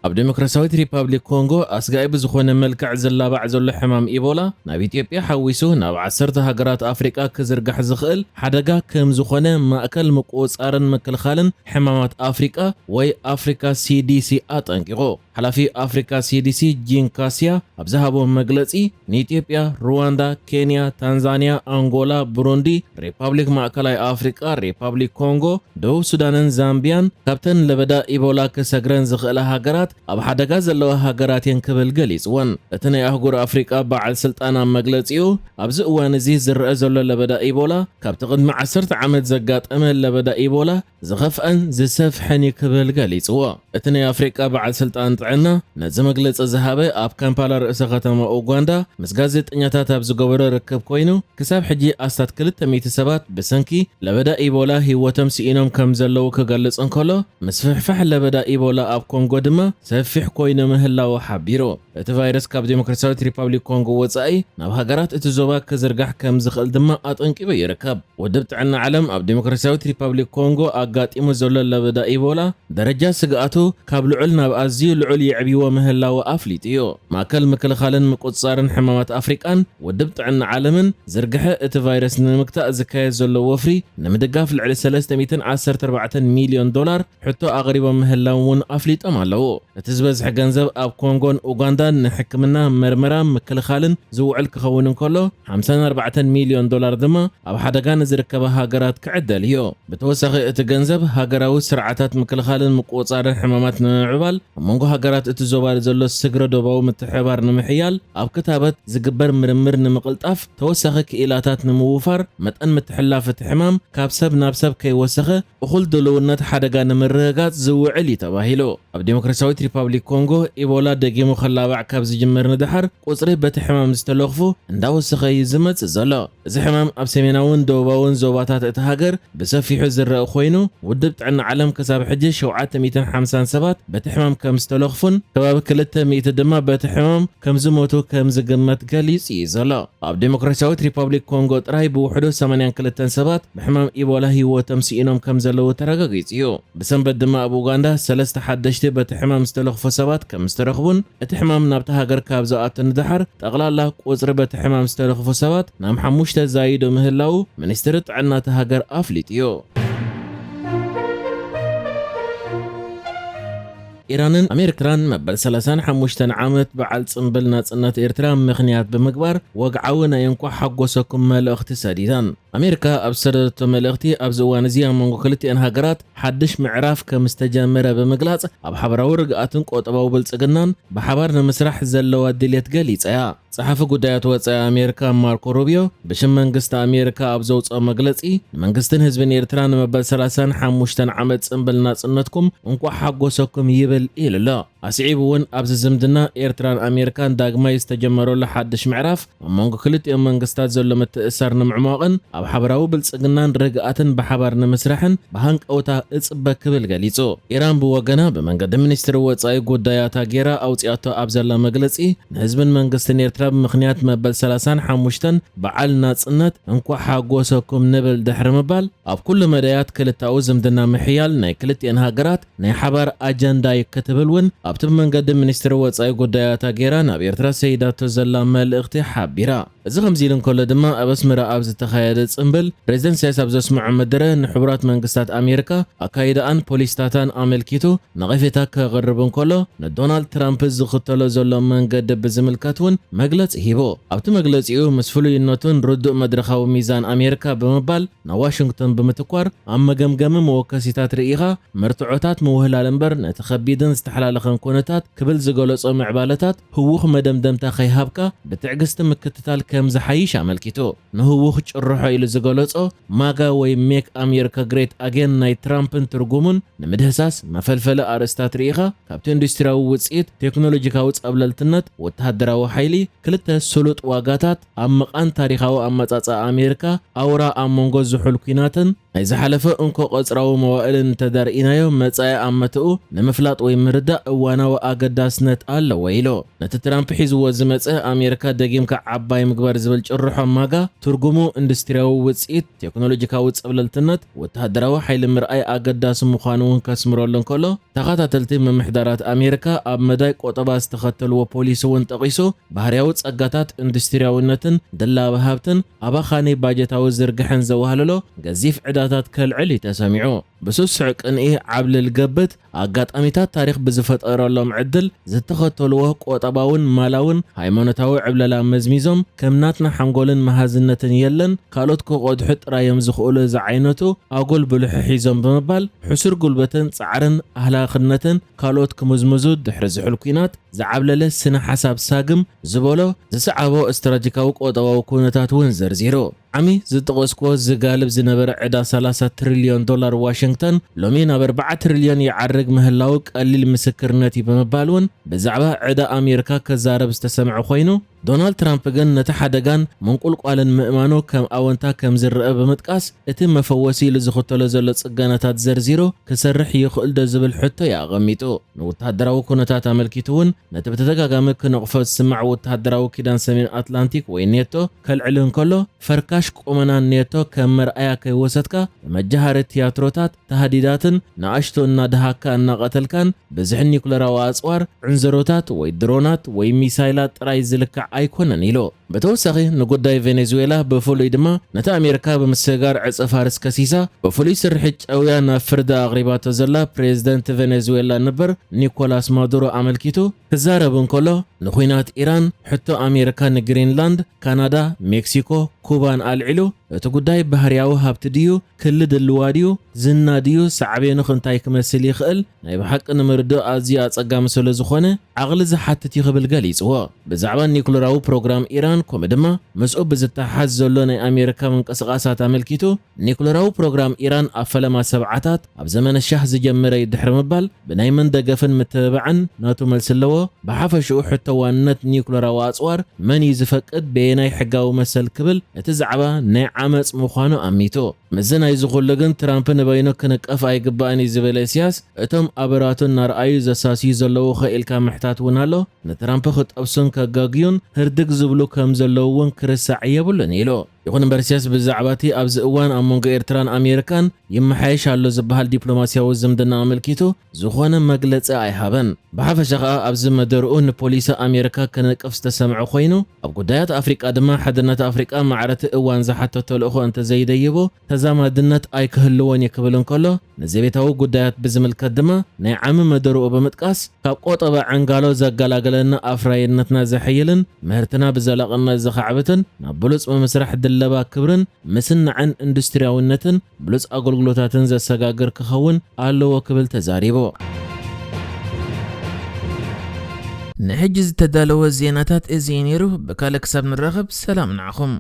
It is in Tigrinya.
ኣብ ዲሞክራሲያዊት ሪፓብሊክ ኮንጎ ኣስጋኢ ብዝኾነ መልክዕ ዝላባዕ ዘሎ ሕማም ኢቦላ ናብ ኢትዮጵያ ሓዊሱ ናብ 10 ሃገራት ኣፍሪቃ ክዝርጋሕ ዝኽእል ሓደጋ ከም ዝኾነ ማእከል ምቁፅጻርን ምክልኻልን ሕማማት ኣፍሪቃ ወይ ኣፍሪካ CDC ኣጠንቂቑ። ሓላፊ ኣፍሪካ CDC ጂን ካሲያ ኣብ ዝሃቦ መግለጺ ንኢትዮጵያ፣ ሩዋንዳ፣ ኬንያ፣ ታንዛንያ፣ አንጎላ፣ ቡሩንዲ፣ ሪፓብሊክ ማእከላይ ኣፍሪቃ፣ ሪፓብሊክ ኮንጎ፣ ደቡብ ሱዳንን ዛምቢያን ካብተን ለበዳ ኢቦላ ክሰግረን ዝኽእላ ሃገራት ኣብ ሓደጋ ዘለዋ ሃገራት እየን ክብል ገሊጽወን። እቲ ናይ ኣህጉር ኣፍሪቃ በዓል ስልጣን ኣብ መግለጺኡ ኣብዚ እዋን እዚ ዝረአ ዘሎ ለበዳ ኢቦላ ካብቲ ቅድሚ 10 ዓመት ዘጋጠመ ለበዳ ኢቦላ ዝኸፍአን ዝሰፍሐን ክብል ገሊጽዎ። እቲ ናይ ኣፍሪቃ በዓል ስልጣን ጥዕና ነዚ መግለጺ ዝሃበ ኣብ ካምፓላ ርእሰ ከተማ ኡጋንዳ ምስ ጋዜጠኛታት ኣብ ዝገበሮ ርክብ ኮይኑ ክሳብ ሕጂ ኣስታት 200 ሰባት ብሰንኪ ለበዳ ኢቦላ ህይወቶም ሲኢኖም ከም ዘለዉ ክገልጽ እንከሎ ምስ ፍሕፋሕ ለበዳ ኢቦላ ኣብ ኮንጎ ድማ ሰፊሕ ኮይኑ ምህላው ሓቢሩ። እቲ ቫይረስ ካብ ዲሞክራሲያዊት ሪፓብሊክ ኮንጎ ወጻኢ ናብ ሃገራት እቲ ዞባ ክዝርጋሕ ከም ዝኽእል ድማ ኣጠንቂቡ ይርከብ። ውድብ ጥዕና ዓለም ኣብ ዲሞክራሲያዊት ሪፓብሊክ ኮንጎ ኣጋጢሙ ዘሎ ለበዳ ኢቦላ ደረጃ ስግኣቱ ካብ ልዑል ናብ ኣዝዩ ልዑል ይዕብይዎ ምህላው ኣፍሊጡ እዩ። ማእከል ምክልኻልን ምቁፅጻርን ሕማማት ኣፍሪቃን ውድብ ጥዕና ዓለምን ዝርግሐ እቲ ቫይረስ ንምግታእ ዝካየድ ዘሎ ወፍሪ ንምድጋፍ ልዕሊ $314 ሚልዮን ሕቶ ኣቕሪቦም ምህላው እውን ኣፍሊጦም ኣለዉ። እቲ ዝበዝሐ ገንዘብ ኣብ ኮንጎን ኡጋንዳን ንሕክምና ምርመራ ምክልኻልን ዝውዕል ክኸውን እንከሎ $54 ሚልዮን ድማ ኣብ ሓደጋ ንዝርከባ ሃገራት ክዕደል እዩ። ብተወሳኺ እቲ ገንዘብ ሃገራዊ ስርዓታት ምክልኻልን ምቁፅጻርን ሕማማት ንምዕባል ኣብ መንጎ ሃገራት እቲ ዞባ ዘሎ ስግረ ዶባዊ ምትሕብባር ንምሕያል ኣብ ክታበት ዝግበር ምርምር ንምቕልጣፍ ተወሳኺ ክኢላታት ንምውፋር መጠን ምትሕልላፍ እቲ ሕማም ካብ ሰብ ናብ ሰብ ከይወሰኸ እኹል ድልውነት ሓደጋ ንምርግጋጽ ዝውዕል እዩ ተባሂሉ። ኣብ ዲሞክራሲያዊት ሪፓብሊክ ኮንጎ ኢቦላ ደጊሙ ክላባዕ ካብ ዝጅምር ንድሓር ቁፅሪ በቲ ሕማም ዝተለኽፉ እንዳወሰኸ እዩ ዝመጽእ ዘሎ። እዚ ሕማም ኣብ ሰሜናውን ደቡባውን ዞባታት እቲ ሃገር ብሰፊሑ ዝረአ ኮይኑ ውድብ ጥዕና ዓለም ክሳብ ሕጂ 750 ሰባት በቲ ሕማም ከም ዝተለኽፉን ከባቢ 200 ድማ በቲ ሕማም ከም ዝሞቱ ከም ዝግመት ገሊጹ እዩ ዘሎ። ኣብ ዲሞክራሲያዊት ሪፓብሊክ ኮንጎ ጥራይ ብውሕዱ 82 ሰባት ብሕማም ኢቦላ ህይወቶም ሲኢኖም ከም ዘለዉ ተረጋጊጹ እዩ። ብሰንበት ድማ ኣብ ኡጋንዳ 3 ሓደሽቲ በቲ ሕማም ዝተለኽፉ ሰባት ከም ዝተረኽቡን እቲ ሕማም ናብቲ ሃገር ካብ ዝኣቱ ንድሓር ጠቕላላ ቁፅሪ በቲ ሕማም ዝተለኽፉ ሰባት ናብ 5 ዛይዱ ምህላው ሚኒስትሪ ጥዕና እቲ ሃገር ኣፍሊጡ እዩ። ኢራንን ኣሜሪካን መበል 35 ዓመት በዓል ጽምብል ናጽነት ኤርትራ ምኽንያት ብምግባር ወግዓዊ ናይ እንኳ ሓጎሰኩም መልእኽቲ ሰዲደን። ኣሜሪካ ኣብ ሰደደቶ መልእኽቲ ኣብዚ እዋን እዚ ኣብ መንጎ ክልቲአን ሃገራት ሓድሽ ምዕራፍ ከም ዝተጀመረ ብምግላጽ ኣብ ሓበራዊ ርግኣትን ቆጠባዊ ብልጽግናን ብሓባር ንምስራሕ ዘለዋ ድሌት ገሊጻ እያ። ጸሓፊ ጉዳያት ወጻኢ ኣሜሪካ ማርኮ ሩቢዮ ብሽም መንግስቲ ኣሜሪካ ኣብ ዘውፅኦ መግለጺ ንመንግስትን ህዝብን ኤርትራ ንመበል 35 ዓመት ጽምብል ናጽነትኩም እንኳ ሓጎሰኩም ይብል ኢሉ ኣሎ። ኣስዒቡ እውን ኣብዚ ዝምድና ኤርትራን ኣሜሪካን ዳግማይ ዝተጀመረሉ ሓድሽ ምዕራፍ ኣብ መንጎ ክልቲኦም መንግስታት ዘሎ ምትእስሳር ንምዕማቕን ኣብ ሓበራዊ ብልጽግናን ርግኣትን ብሓባር ንምስራሕን ብሃንቀውታ እጽበ ክብል ገሊጹ። ኢራን ብወገና ብመንገዲ ሚኒስትሪ ወጻኢ ጉዳያት ጌራ ኣውፂኣቶ ኣብ ዘላ መግለጺ ንህዝብን መንግስትን ኤርትራ ብምኽንያት መበል 35 በዓል ናጽነት እንኳ ሓጎሰኩም ንብል ድሕሪ ምባል ኣብ ኩሉ መዳያት ክልታዊ ዝምድና ምሕያል ናይ ክልቲአን ሃገራት ናይ ሓባር ኣጀንዳ ይከትብል እውን ኣብቲ መንገዲ ሚኒስትሪ ወጻኢ ጉዳያት ጌራ ናብ ኤርትራ ሰይዳቶ ዘላ መልእኽቲ ሓቢራ። እዚ ከምዚ ኢሉ እንከሎ ድማ ኣብ ኣስመራ ኣብ ዝተኻየደ ጽምብል ፕሬዚደንት ኢሳያስ ኣብ ዘስምዖ መደረ ንሕቡራት መንግስታት ኣሜሪካ ኣካይዳን ፖሊስታትን ኣመልኪቱ ነቐፌታ ከቕርብ እንከሎ ንዶናልድ ትራምፕ ዝኽተሎ ዘሎ መንገዲ ብዝምልከት እውን መግለፂ ሂቦ። ኣብቲ መግለፂኡ ምስ ፍሉይነቱን ርዱእ መድረኻዊ ሚዛን ኣሜሪካ ብምባል ናብ ዋሽንግተን ብምትኳር ኣብ መገምገሚ መወከሲታት ርኢኻ መርትዖታት ምውህላል እምበር ነቲ ከቢድን ዝተሓላለኸን ኩነታት ክብል ዝገለጾ ምዕባለታት ህውኽ መደምደምታ ከይሃብካ ብትዕግስቲ ምክትታል ከም ዝሓይሽ ኣመልኪቱ። ንህውኽ ጭርሖ ኢሉ ዝገለጾ ማጋ ወይ ሜክ ኣሜሪካ ግሬት ኣጌን ናይ ትራምፕን ትርጉሙን ንምድህሳስ መፈልፈለ ኣርእስታት ርኢኻ ካብቲ ኢንዱስትሪያዊ ውፅኢት ቴክኖሎጂካዊ ጸብለልትነት ወተሃደራዊ ሓይሊ ክልተ ስሉጥ ዋጋታት ኣብ መቓን ታሪኻዊ ኣመጻጽኣ ኣሜሪካ ኣውራ ኣብ መንጎ ዝሑል ኩናትን ናይ ዝሓለፈ እንኮ ቐጽራዊ መዋእልን ተዳርኢናዮ መጻኢ ኣመትኡ ንምፍላጥ ወይ ምርዳእ እዋናዊ ኣገዳስነት ኣለዎ ኢሉ። ነቲ ትራምፕ ሒዝዎ ዝመጽእ ኣሜሪካ ደጊምካ ዓባይ ምግባር ዝብል ጭርሖም ማጋ ትርጉሙ ኢንዱስትሪያዊ ውጽኢት ቴክኖሎጂካዊ ጸብለልትነት ወተሃደራዊ ሓይሊ ምርኣይ ኣገዳሲ ምዃኑ ከስምረሉን ከሎ ተኸታተልቲ ምምሕዳራት ኣሜሪካ ኣብ መዳይ ቆጠባ ዝተኸተልዎ ፖሊሲ እውን ጠቒሱ ባህርያዊ ጸጋታት ኢንዱስትሪያዊነትን ድላበ ሃብትን ኣባኻኒ ባጀታዊ ዝርግሕን ዘወሃለሎ ገዚፍ ዕዳታት ከልዕል ተሰሚዑ بسوسع قنئه عبل الجبت أقاطعميتات تاريخ بزفتقرالهم عدل زتخطلوه قوطباون مالاون هايمانوتاوي عبللا مزميزم كمناتنا حنقولن مهازنتن يلن كالوتكو قد حط رايم زخؤل زعينتو أقول بلححيزم بمبال حسر قلبتن صعرن أهلا خدنتن كالوت كمزمزو دحرز حلقينات زعبلل سنة حساب ساقم زبولو زسعبو استراتيكاو قوطباو كونتات ونزر زيرو عمي زتقوسكو زغالب زنبر عدا 30 تريليون دولار واشنطن لومي نبر 4 تريليون يعرق مهلاوك قليل مسكرنتي بمبالون بزعبا عدا أمريكا كزارب استسمع خوينو دونالد ترامب جن نتحدجان منقول قالن مأمانو كم أونتا كم زر بمتقاس اتم مفوسي لزخطلو زلت صجانات زرزيرو كسرح يخل دزبل حتى يا غميتو وتهدراو كونتات ملكيتون نتبتدغاغامك نقفه سمع وتهدراو كيدان سمين أتلانتيك وينيتو كالعلن كله فركاش قومنا نيتو كمر اياكي وسطكا مجهر تياتروتات تهديداتن نعشتو نادهاكا نقتلكان بزحن نيكولراو أصوار عنزروتات ويدرونات ويميسايلات رايز لك أيكونن إلو بتوسخي نقوداي فنزويلا بفولي دما نتا أمريكا بمسجار عص فارس كسيسا بفولي سرحج أويانا فردا غريباتو زلا بريزيدنت فنزويلا نبر نيكولاس مادورو عملكيتو كزاربن كله نخوينات إيران حتى أمريكا نجرينلاند كندا مكسيكو كوبان العلو تقوداي بهرياو هابتديو كل دلواديو زناديو سعبين خنتاي كمسل يخل ناي بحق نمردو ازيا صقا مسل زخونه عقل زحتتي خبل غليص هو بزعبا نيكولراو بروجرام ايران كومدما مسؤول بزتحاز زلو ناي امريكا منقسقاسات املكيتو نيكولراو بروجرام ايران افلما سبعات اب زمن الشاه زجمره يدحر مبال بناي من دغفن متبعن ناتو ملسلو بحفشو حتى وانت نيكولراو اصوار من يزفقد بيناي حقاو مسل كبل اتزعبا ناي عمص مخانو اميتو مزنا يزخلغن ترامب نبينو كنقف ايغباني زبل سياس اتم ابراتون نرأي زساسي زلو خيلكا محتات ونالو نترامب خط ابسون كغاغيون هردق زبلو كم زلوون كرسع يبلن يلو يكون برسياس بالزعباتي ابز اوان امونغ ايرتران امريكان يمحيش على زبهال دبلوماسياو زمدنا ملكيتو زخونه مغلص ايهابن بحفشقا ابز مدرؤون بوليس امريكا كنقف استسمعوا خوينو اب غدايات افريقيا دما حدنات افريقيا معرت اوان زحتو تلخو انت زيديبو تزامدنت ايكهلون يكبلن كله نزبيتاو غدايات بزملكت دما ناي عام مدرؤ بمطقاس كاب قطبا عنغالو زغلاغلنا افراينتنا زحيلن مهرتنا بزلاقنا زخعبتن نابلص مسرح لبا كبرن مسنعن اندسترياونتن بلص اغلغلوتاتن زسغاغر كخون አለው ወክብል ተዛሪቦ نحجز تدالو الزيناتات ازينيرو بكالك سب نرغب سلام نعخم